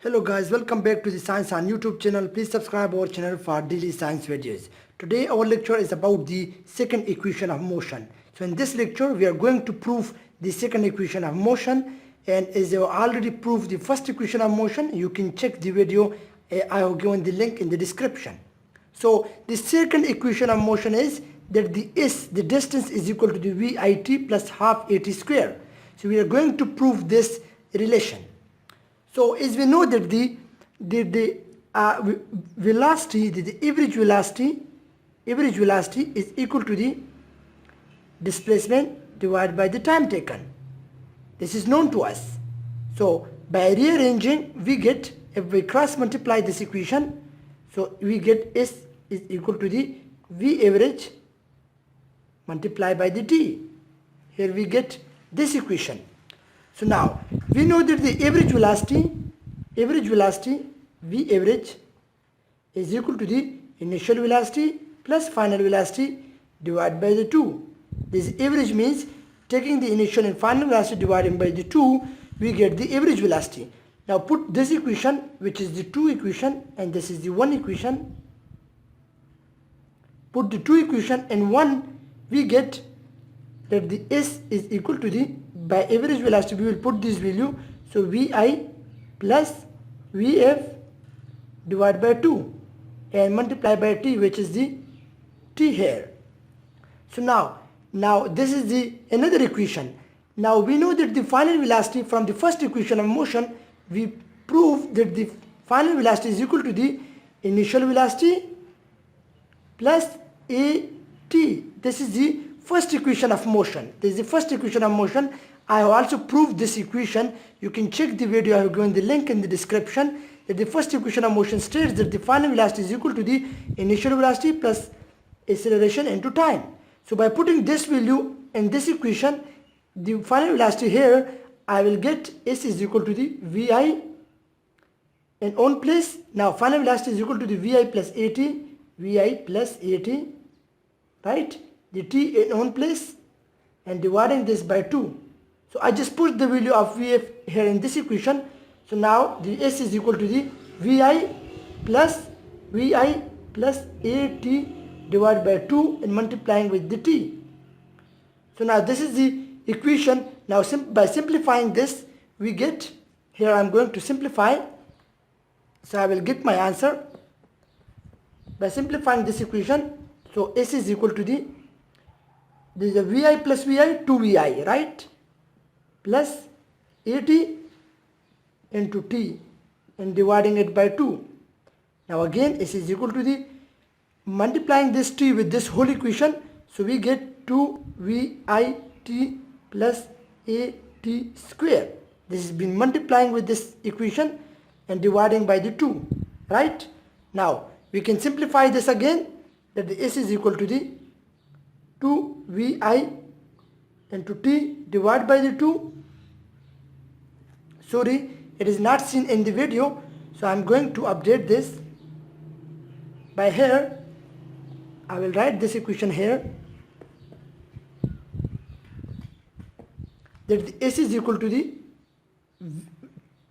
Hello guys, welcome back to the Science on YouTube channel. Please subscribe our channel for daily science videos. Today our lecture is about the second equation of motion. So in this lecture we are going to prove the second equation of motion, and as I already proved the first equation of motion, you can check the video. I have given the link in the description. So the second equation of motion is that the distance is equal to the VIT plus half AT square. So we are going to prove this relation. So as we know that the velocity, the average velocity is equal to the displacement divided by the time taken. This is known to us. So by rearranging, we get, if we cross multiply this equation, so we get S is equal to the V average multiplied by the T. Here we get this equation. So now we know that the average velocity V average is equal to the initial velocity plus final velocity divided by the 2. This average means taking the initial and final velocity divided by the 2, we get the average velocity. Now put this equation, which is the 2 equation, and this is the 1 equation. Put the 2 equation and 1, we get that the S is equal to the, by average velocity we will put this value, so Vi plus Vf divided by 2 and multiply by T, which is the T here. So now this is the another equation. Now we know that the final velocity from the first equation of motion, we prove that the final velocity is equal to the initial velocity plus AT. This is the first equation of motion. This is the first equation of motion. I have also proved this equation. You can check the video. I have given the link in the description. That the first equation of motion states that the final velocity is equal to the initial velocity plus acceleration into time. So by putting this value in this equation, the final velocity here, I will get S is equal to the Vi in own place. Now final velocity is equal to the Vi plus AT, right? The T in own place and dividing this by 2. So I just put the value of Vf here in this equation. So now the S is equal to the Vi plus AT divided by 2 and multiplying with the T. So now this is the equation. Now by simplifying this, we get, here I am going to simplify. So I will get my answer by simplifying this equation. So S is equal to the, this is a Vi plus Vi, 2Vi, right? Plus AT into T and dividing it by 2. Now again S is equal to the, multiplying this T with this whole equation, so we get 2VIT plus AT square. This has been multiplying with this equation and dividing by the 2, right? Now we can simplify this again, that the S is equal to the 2Vi into T divided by the 2. Sorry, it is not seen in the video, so I am going to update this by here. I will write this equation here, that the S is equal to the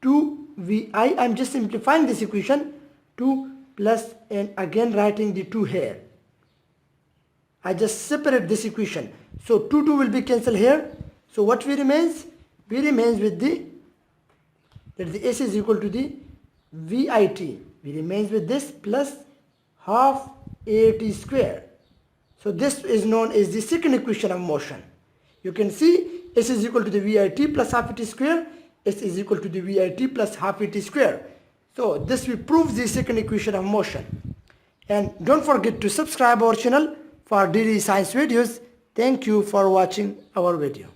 2Vi. I am just simplifying this equation, 2 plus, and again writing the 2 here. I just separate this equation. So 2 will be cancelled here. So what we remains? We remains with the, that the S is equal to the VIT. We remains with this plus half AT square. So this is known as the second equation of motion. You can see S is equal to the VIT plus half AT square. S is equal to the VIT plus half AT square. So this will prove the second equation of motion. And don't forget to subscribe our channel for daily science videos. Thank you for watching our video.